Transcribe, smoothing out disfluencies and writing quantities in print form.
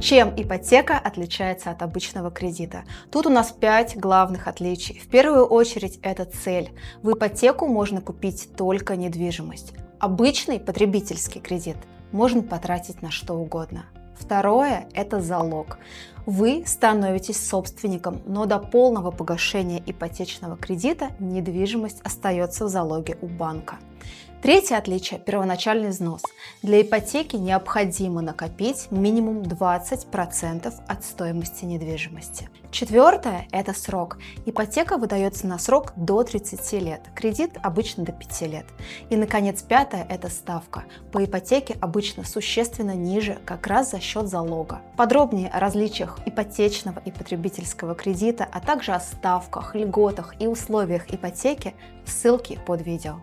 Чем ипотека отличается от обычного кредита? Тут у нас 5 главных отличий. В первую очередь это цель. В ипотеку можно купить только недвижимость. Обычный потребительский кредит можно потратить на что угодно. Второе – это залог. Вы становитесь собственником, но до полного погашения ипотечного кредита недвижимость остается в залоге у банка. Третье отличие – первоначальный взнос. Для ипотеки необходимо накопить минимум 20% от стоимости недвижимости. Четвертое – это срок. Ипотека выдается на срок до 30 лет, кредит обычно до 5 лет. И, наконец, пятое – это ставка. По ипотеке обычно существенно ниже, как раз за счет залога. Подробнее о различиях ипотечного и потребительского кредита, а также о ставках, льготах и условиях ипотеки – ссылки под видео.